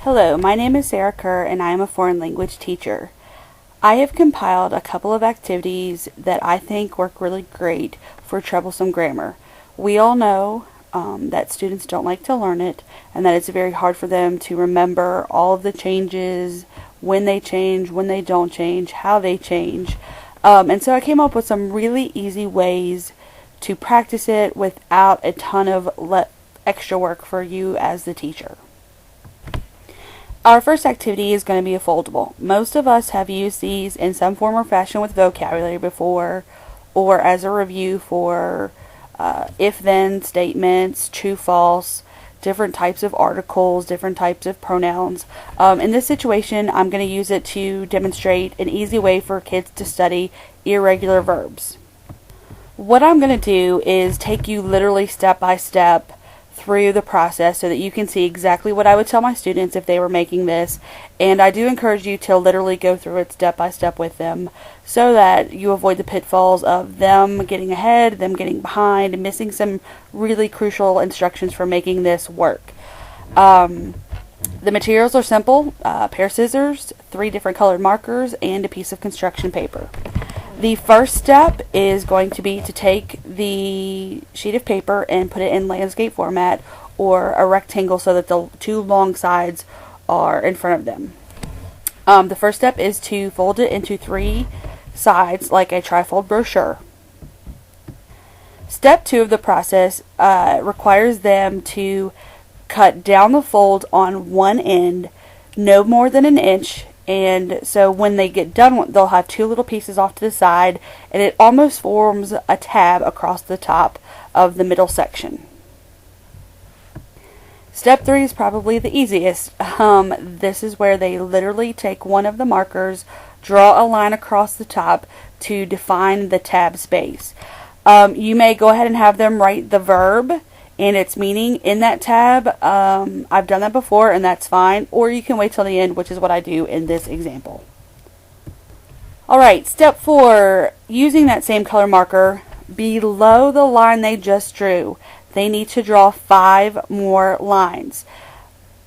Hello, my name is Sarah Kerr and I am a foreign language teacher. I have compiled a couple of activities that I think work really great for troublesome grammar. We all know that students don't like to learn it and that it's very hard for them to remember all of the changes, when they change, when they don't change, how they change. And so I came up with some really easy ways to practice it without a ton of extra work for you as the teacher. Our first activity is going to be a foldable. Most of us have used these in some form or fashion with vocabulary before, or as a review for if-then statements, true-false, different types of articles, different types of pronouns. In this situation, I'm going to use it to demonstrate an easy way for kids to study irregular verbs. What I'm going to do is take you literally step by step through the process so that you can see exactly what I would tell my students if they were making this, and I do encourage you to literally go through it step by step with them so that you avoid the pitfalls of them getting ahead, them getting behind, and missing some really crucial instructions for making this work. The materials are simple: a pair of scissors, 3 different colored markers, and a piece of construction paper. The first step is going to be to take the sheet of paper and put it in landscape format or a rectangle so that the 2 long sides are in front of them. The first step is to fold it into 3 sides like a trifold brochure. Step 2 of the process requires them to cut down the fold on one end no more than an inch, and so when they get done, they'll have 2 little pieces off to the side, and it almost forms a tab across the top of the middle section. Step 3 is probably the easiest. This is where they literally take one of the markers, draw a line across the top to define the tab space. You may go ahead and have them write the verb and its meaning in that tab. I've done that before and that's fine, or you can wait till the end, which is what I do in this example. Alright, step 4, using that same color marker, below the line they just drew, they need to draw 5 more lines.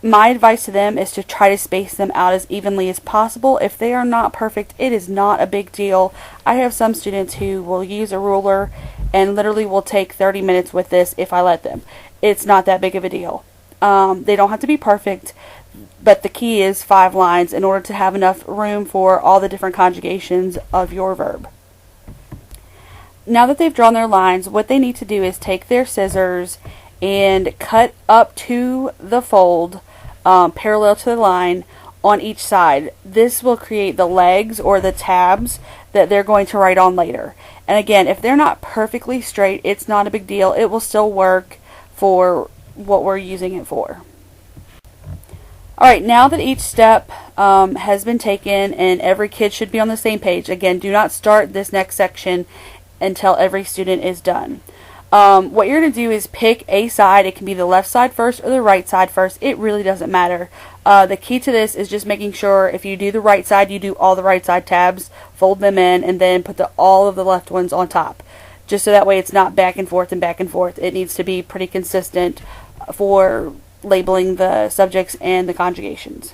My advice to them is to try to space them out as evenly as possible. If they are not perfect, it is not a big deal. I have some students who will use a ruler and literally will take 30 minutes with this if I let them. It's not that big of a deal. They don't have to be perfect, but the key is 5 lines in order to have enough room for all the different conjugations of your verb. Now that they've drawn their lines, what they need to do is take their scissors and cut up to the fold parallel to the line on each side. This will create the legs or the tabs that they're going to write on later. And again, if they're not perfectly straight, it's not a big deal. It will still work for what we're using it for. Alright, now that each step has been taken and every kid should be on the same page, again, do not start this next section until every student is done. What you're going to do is pick a side. It can be the left side first or the right side first. It really doesn't matter. The key to this is just making sure if you do the right side, you do all the right side tabs, fold them in, and then put all of the left ones on top. Just so that way it's not back and forth and back and forth. It needs to be pretty consistent for labeling the subjects and the conjugations.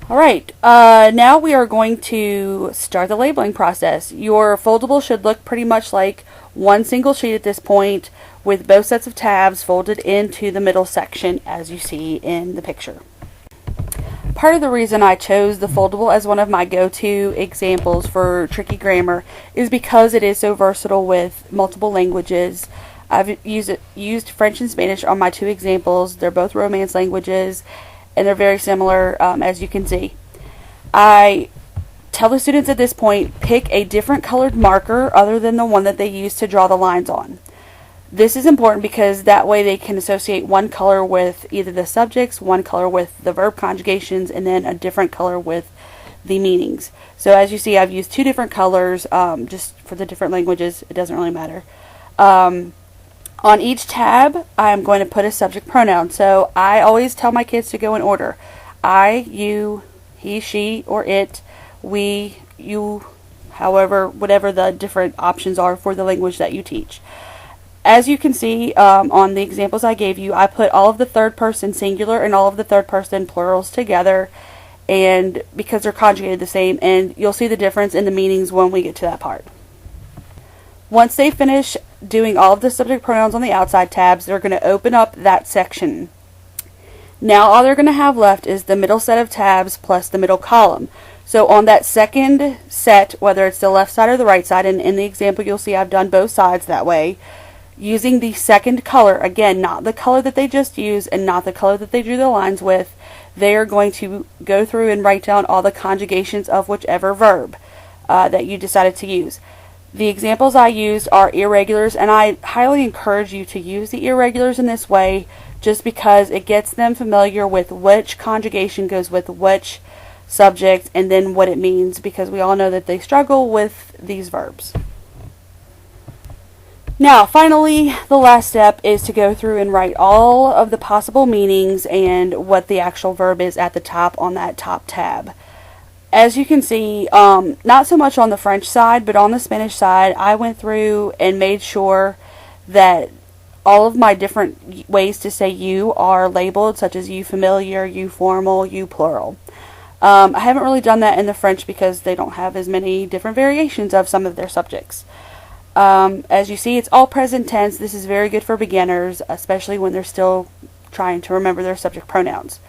Alright, now we are going to start the labeling process. Your foldable should look pretty much like one single sheet at this point, with both sets of tabs folded into the middle section as you see in the picture. Part of the reason I chose the foldable as one of my go-to examples for tricky grammar is because it is so versatile with multiple languages. I've used French and Spanish on my 2 examples. They're both Romance languages, and they're very similar, as you can see. I tell the students at this point, pick a different colored marker other than the one that they use to draw the lines on. This is important because that way they can associate one color with either the subjects, one color with the verb conjugations, and then a different color with the meanings. So as you see, I've used 2 different colors just for the different languages. It doesn't really matter. On each tab, I'm going to put a subject pronoun. So I always tell my kids to go in order. I, you, he, she, or it, we, you, however, whatever the different options are for the language that you teach. As you can see on the examples I gave you, I put all of the third person singular and all of the third person plurals together, and because they're conjugated the same, and you'll see the difference in the meanings when we get to that part. Once they finish doing all of the subject pronouns on the outside tabs, they're going to open up that section. Now all they're going to have left is the middle set of tabs plus the middle column. So on that second set, whether it's the left side or the right side, and in the example you'll see I've done both sides that way, using the second color, again, not the color that they just used and not the color that they drew the lines with, they are going to go through and write down all the conjugations of whichever verb that you decided to use. The examples I used are irregulars, and I highly encourage you to use the irregulars in this way just because it gets them familiar with which conjugation goes with which subject and then what it means, because we all know that they struggle with these verbs. Now, finally, the last step is to go through and write all of the possible meanings and what the actual verb is at the top on that top tab. As you can see, not so much on the French side, but on the Spanish side, I went through and made sure that all of my different ways to say you are labeled, such as you familiar, you formal, you plural. I haven't really done that in the French because they don't have as many different variations of some of their subjects. As you see, it's all present tense. This is very good for beginners, especially when they're still trying to remember their subject pronouns.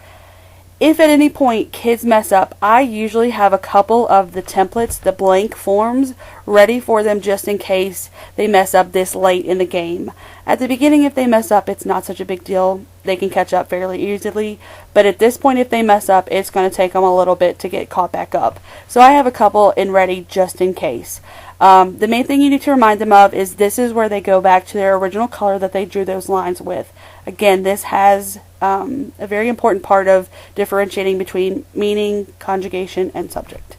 If at any point kids mess up, I usually have a couple of the templates, the blank forms, ready for them just in case they mess up this late in the game. At the beginning, if they mess up, it's not such a big deal. They can catch up fairly easily. But at this point, if they mess up, it's going to take them a little bit to get caught back up. So I have a couple in ready just in case. The main thing you need to remind them of is this is where they go back to their original color that they drew those lines with. Again, this has a very important part of differentiating between meaning, conjugation, and subject.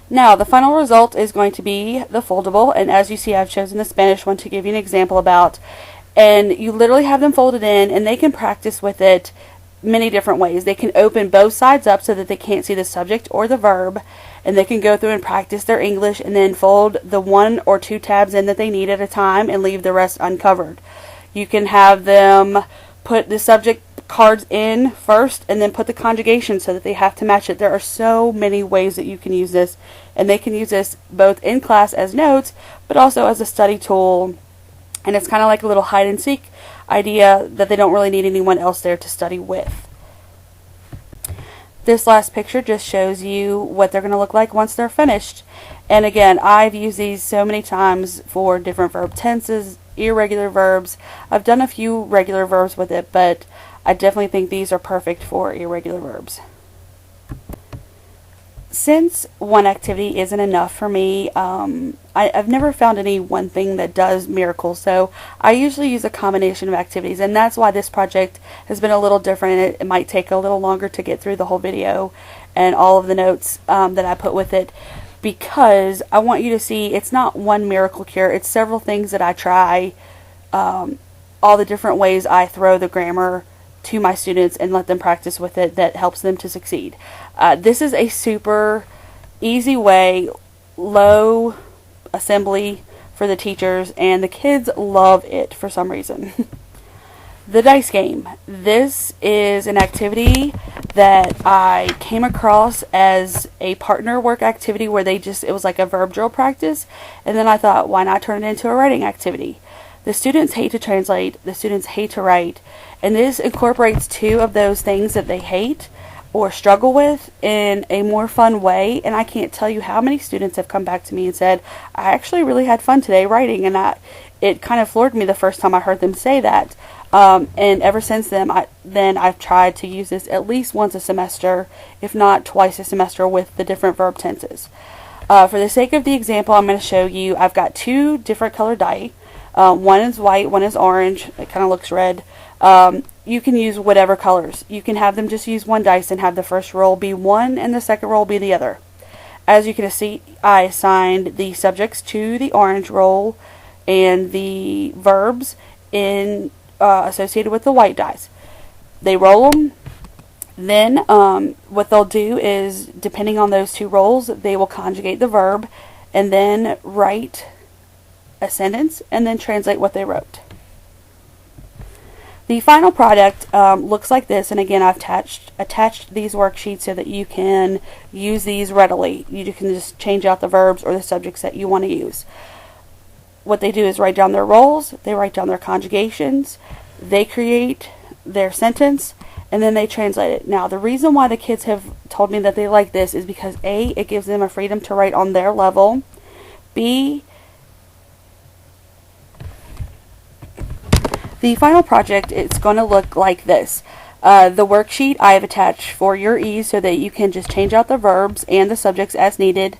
Now, the final result is going to be the foldable, and as you see, I've chosen the Spanish one to give you an example about. And you literally have them folded in, and they can practice with it many different ways. They can open both sides up so that they can't see the subject or the verb, and they can go through and practice their English and then fold the 1 or 2 tabs in that they need at a time and leave the rest uncovered. You can have them put the subject cards in first and then put the conjugation so that they have to match it. There are so many ways that you can use this, and they can use this both in class as notes but also as a study tool, and it's kind of like a little hide and seek idea that they don't really need anyone else there to study with. This last picture just shows you what they're going to look like once they're finished. And again, I've used these so many times for different verb tenses, irregular verbs. I've done a few regular verbs with it, but I definitely think these are perfect for irregular verbs. Since one activity isn't enough for me, I've never found any one thing that does miracles, so I usually use a combination of activities, and that's why this project has been a little different. It might take a little longer to get through the whole video and all of the notes that I put with it, because I want you to see it's not one miracle cure, it's several things that I try, all the different ways I throw the grammar to my students and let them practice with it that helps them to succeed. This is a super easy way, low assembly for the teachers, and the kids love it for some reason. The dice game. This is an activity that I came across as a partner work activity where it was like a verb drill practice, and then I thought, why not turn it into a writing activity? The students hate to translate, the students hate to write, and this incorporates 2 of those things that they hate or struggle with in a more fun way. And I can't tell you how many students have come back to me and said, I actually really had fun today writing, and it kind of floored me the first time I heard them say that. And ever since then, I've tried to use this at least once a semester, if not twice a semester, with the different verb tenses. For the sake of the example I'm going to show you, I've got 2 different colored die. One is white, one is orange. It kind of looks red. You can use whatever colors. You can have them just use 1 dice and have the first roll be one and the second roll be the other. As you can see, I assigned the subjects to the orange roll and the verbs associated with the white dice. They roll them. Then what they'll do is, depending on those 2 rolls, they will conjugate the verb and then write a sentence and then translate what they wrote. The final product looks like this, and again, I've attached these worksheets so that you can use these readily. You can just change out the verbs or the subjects that you want to use. What they do is write down their roles, they write down their conjugations, they create their sentence, and then they translate it. Now, the reason why the kids have told me that they like this is because A, it gives them a freedom to write on their level. B, the final project is going to look like this. The worksheet I have attached for your ease so that you can just change out the verbs and the subjects as needed.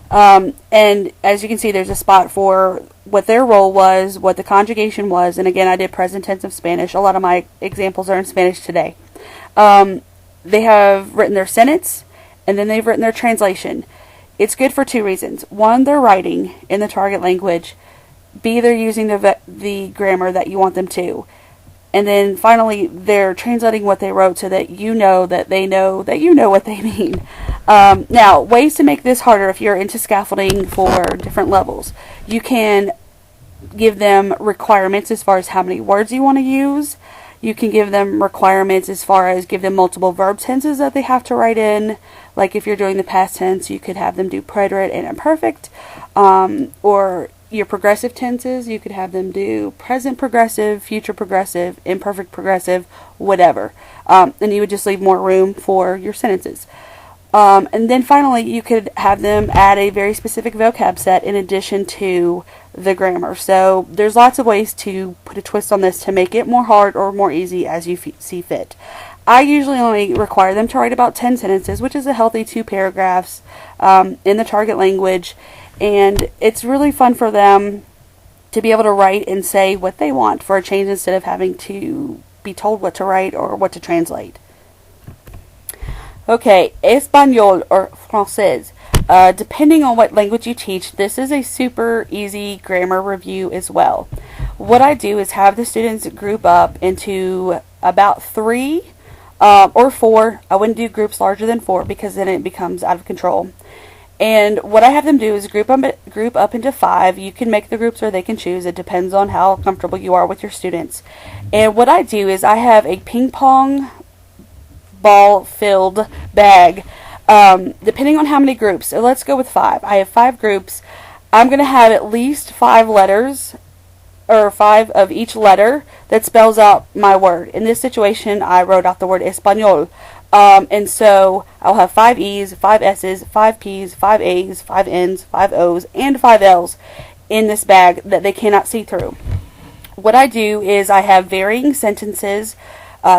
And as you can see, there's a spot for what their role was, what the conjugation was, and again, I did present tense of Spanish. A lot of my examples are in Spanish today. They have written their sentence, and then they've written their translation. It's good for two reasons. One, they're writing in the target language. B, they're using the grammar that you want them to. And then finally, they're translating what they wrote so that you know that they know that you know what they mean. Now, ways to make this harder if you're into scaffolding for different levels. You can give them requirements as far as how many words you want to use. You can give them requirements as far as give them multiple verb tenses that they have to write in. Like if you're doing the past tense, you could have them do preterite and imperfect. Or your progressive tenses, you could have them do present progressive, future progressive, imperfect progressive, whatever. And you would just leave more room for your sentences. And then finally, you could have them add a very specific vocab set in addition to the grammar. So there's lots of ways to put a twist on this to make it more hard or more easy as you see fit. I usually only require them to write about 10 sentences, which is a healthy 2 paragraphs in the target language. And it's really fun for them to be able to write and say what they want for a change instead of having to be told what to write or what to translate. Okay, Español or Français. Depending on what language you teach, this is a super easy grammar review as well. What I do is have the students group up into about 3 or 4. I wouldn't do groups larger than 4 because then it becomes out of control. And what I have them do is group up into 5. You can make the groups or they can choose. It depends on how comfortable you are with your students. And what I do is I have a ping pong ball filled bag, depending on how many groups. So let's go with 5. I have 5 groups. I'm going to have at least 5 letters, or 5 of each letter that spells out my word. In this situation, I wrote out the word Español. And so I'll have 5 E's, 5 S's, 5 P's, 5 A's, 5 N's, 5 O's, and 5 L's in this bag that they cannot see through. What I do is I have varying sentences,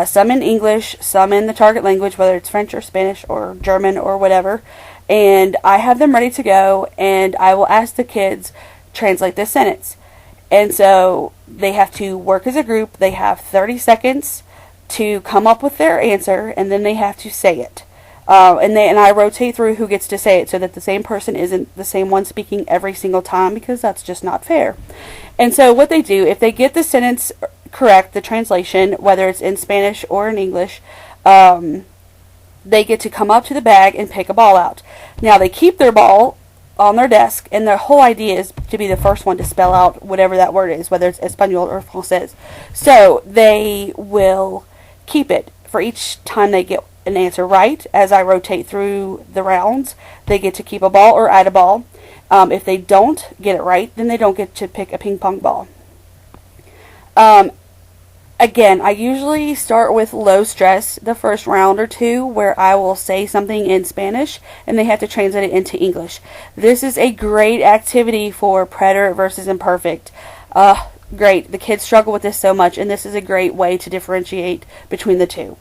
some in English, some in the target language, whether it's French or Spanish or German or whatever, and I have them ready to go, and I will ask the kids, translate this sentence. And so they have to work as a group. They have 30 seconds to come up with their answer, and then they have to say it. And I rotate through who gets to say it so that the same person isn't the same one speaking every single time, because that's just not fair. And so what they do, if they get the sentence correct, the translation, whether it's in Spanish or in English, they get to come up to the bag and pick a ball out. Now they keep their ball on their desk, and their whole idea is to be the first one to spell out whatever that word is, whether it's Español or Français. So they will keep it for each time they get an answer right. As I rotate through the rounds, they get to keep a ball or add a ball. If they don't get it right, then they don't get to pick a ping pong ball. Again, I usually start with low stress the first round or 2, where I will say something in Spanish and they have to translate it into English. This is a great activity for preterite versus imperfect. Great. The kids struggle with this so much, and this is a great way to differentiate between the two.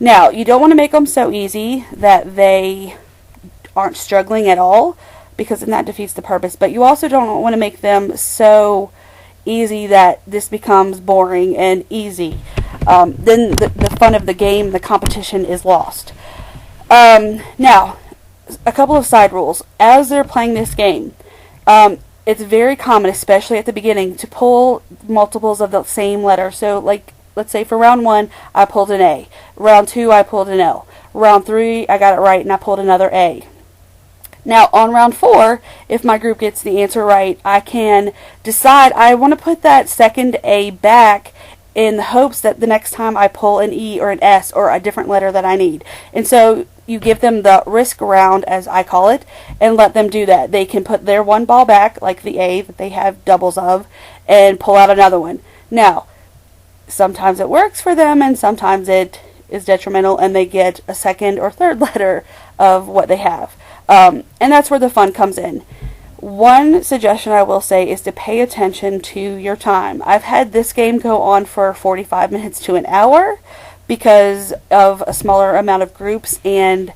Now, you don't want to make them so easy that they aren't struggling at all, because then that defeats the purpose. But you also don't want to make them so easy that this becomes boring and easy. Then the fun of the game, the competition, is lost. Now, a couple of side rules. As they're playing this game, it's very common, especially at the beginning, to pull multiples of the same letter. So, like, let's say for round 1, I pulled an A. Round 2, I pulled an L. Round 3, I got it right and I pulled another A. Now, on round 4, if my group gets the answer right, I can decide I want to put that second A back in the hopes that the next time I pull an E or an S or a different letter that I need. And so you give them the risk round, as I call it, and let them do that. They can put their one ball back, like the A that they have doubles of, and pull out another one. Now, sometimes it works for them, and sometimes it is detrimental, and they get a second or third letter of what they have. And that's where the fun comes in. One suggestion I will say is to pay attention to your time. I've had this game go on for 45 minutes to an hour because of a smaller amount of groups and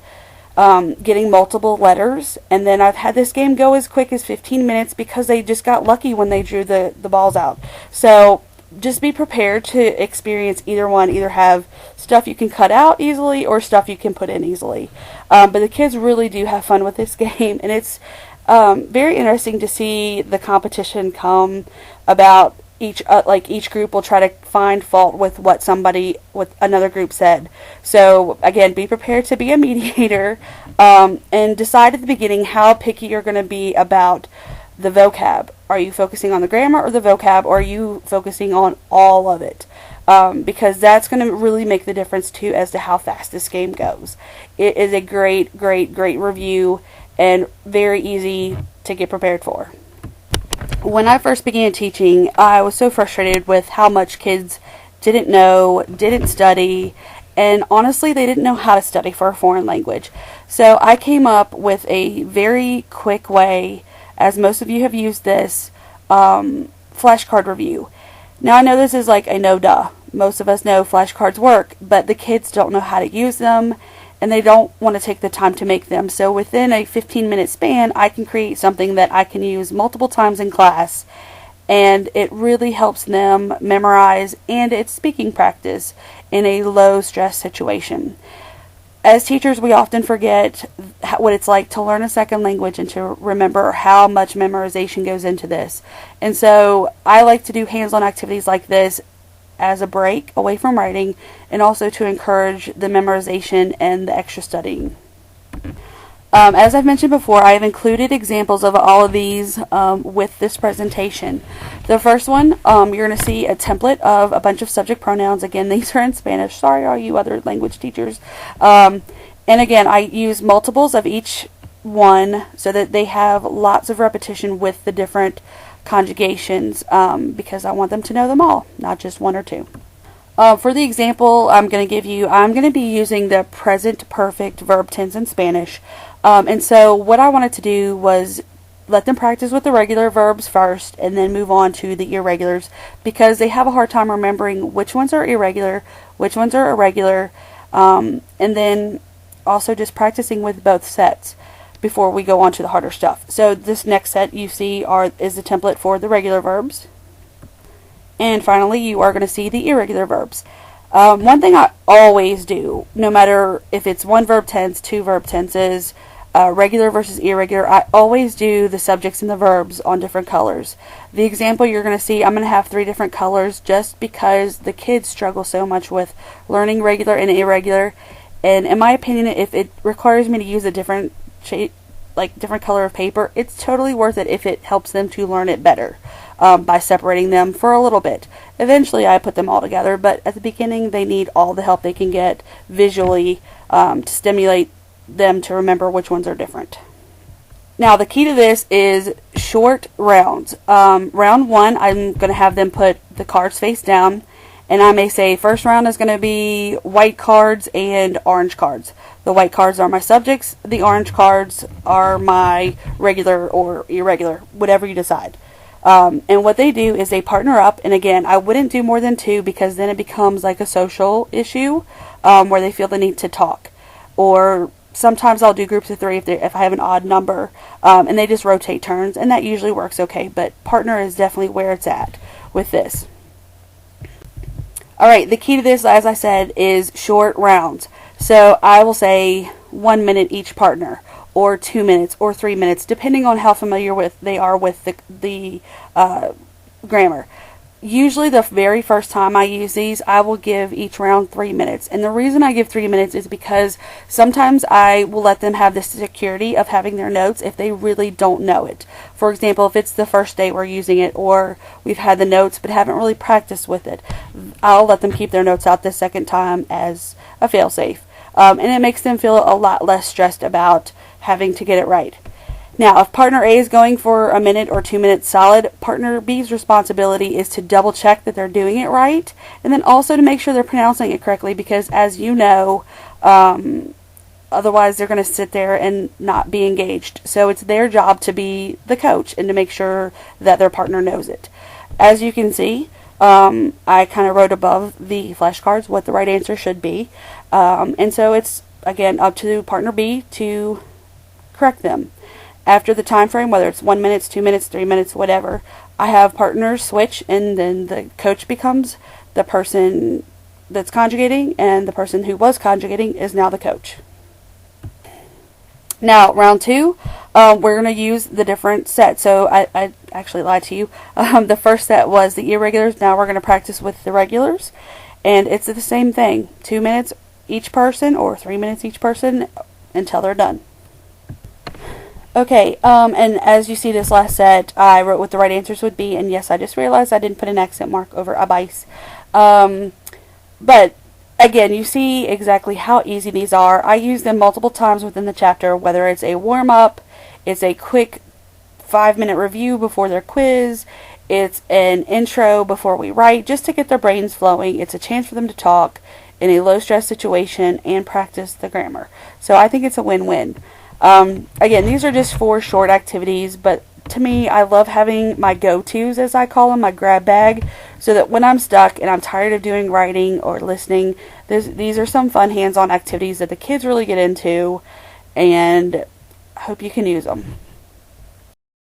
getting multiple letters. And then I've had this game go as quick as 15 minutes because they just got lucky when they drew the balls out. So just be prepared to experience either one. Either have stuff you can cut out easily or stuff you can put in easily. But the kids really do have fun with this game, and it's very interesting to see the competition come about. Each group will try to find fault with what another group said. So again, be prepared to be a mediator, and decide at the beginning how picky you're going to be about the vocab. Are you focusing on the grammar or the vocab, or are you focusing on all of it? Because that's going to really make the difference too as to how fast this game goes. It is a great review and very easy to get prepared for. When I first began teaching, I was so frustrated with how much kids didn't know, didn't study, and honestly, they didn't know how to study for a foreign language. So I came up with a very quick way, as most of you have used this, flashcard review. Now, I know this is like a no-duh. Most of us know flashcards work, but the kids don't know how to use them, and they don't want to take the time to make them. So within a 15-minute span, I can create something that I can use multiple times in class, and it really helps them memorize, and it's speaking practice in a low-stress situation. As teachers, we often forget what it's like to learn a second language and to remember how much memorization goes into this. And so I like to do hands-on activities like this as a break away from writing, and also to encourage the memorization and the extra studying. As I've mentioned before, I have included examples of all of these with this presentation. The first one, you're going to see a template of a bunch of subject pronouns. Again, these are in Spanish. Sorry, all you other language teachers. And again, I use multiples of each one so that they have lots of repetition with the different conjugations, because I want them to know them all, not just one or two. For the example I'm going to give you, I'm going to be using the present perfect verb tense in Spanish. And so what I wanted to do was let them practice with the regular verbs first and then move on to the irregulars, because they have a hard time remembering which ones are irregular, which ones are irregular, and then also just practicing with both sets before we go on to the harder stuff. So this next set you see is the template for the regular verbs. And finally, you are going to see the irregular verbs. One thing I always do, no matter if it's one verb tense, two verb tenses, regular versus irregular, I always do the subjects and the verbs on different colors. The example you're going to see, I'm going to have 3 different colors just because the kids struggle so much with learning regular and irregular. And in my opinion, if it requires me to use a different different color of paper, it's totally worth it if it helps them to learn it better by separating them for a little bit. Eventually I put them all together, but at the beginning they need all the help they can get visually to stimulate them to remember which ones are different. Now the key to this is short rounds. Round 1, I'm going to have them put the cards face down, and I may say first round is going to be white cards and orange cards. The white cards are my subjects, the orange cards are my regular or irregular, whatever you decide. And what they do is they partner up, and again, I wouldn't do more than 2 because then it becomes like a social issue where they feel the need to talk. Or sometimes I'll do groups of 3 if I have an odd number, and they just rotate turns, and that usually works okay, but partner is definitely where it's at with this. Alright, the key to this, as I said, is short rounds. So I will say 1 minute each partner, or 2 minutes, or 3 minutes, depending on how familiar they are with the grammar. Usually the very first time I use these, I will give each round 3 minutes. And the reason I give 3 minutes is because sometimes I will let them have the security of having their notes if they really don't know it. For example, if it's the first day we're using it, or we've had the notes but haven't really practiced with it, I'll let them keep their notes out the second time as a failsafe. And it makes them feel a lot less stressed about having to get it right. Now, if partner A is going for a minute or 2 minutes solid, partner B's responsibility is to double check that they're doing it right, and then also to make sure they're pronouncing it correctly, because as you know, otherwise they're going to sit there and not be engaged. So it's their job to be the coach and to make sure that their partner knows it. As you can see, I kind of wrote above the flashcards what the right answer should be, and so it's, again, up to partner B to correct them. After the time frame, whether it's 1 minute, 2 minutes, 3 minutes, whatever, I have partners switch, and then the coach becomes the person that's conjugating, and the person who was conjugating is now the coach. Now, round 2, we're going to use the different sets. So I actually lied to you. The first set was the irregulars. Now we're going to practice with the regulars, and it's the same thing. 2 minutes each person, or 3 minutes each person, until they're done. Okay, and as you see this last set, I wrote what the right answers would be, and yes, I just realized I didn't put an accent mark over abais. But, again, you see exactly how easy these are. I use them multiple times within the chapter, whether it's a warm-up, it's a quick 5-minute review before their quiz, it's an intro before we write, just to get their brains flowing. It's a chance for them to talk in a low-stress situation and practice the grammar. So I think it's a win-win. Again, these are just 4 short activities, but to me, I love having my go-tos, as I call them, my grab bag, so that when I'm stuck and I'm tired of doing writing or listening, these are some fun hands-on activities that the kids really get into, and I hope you can use them.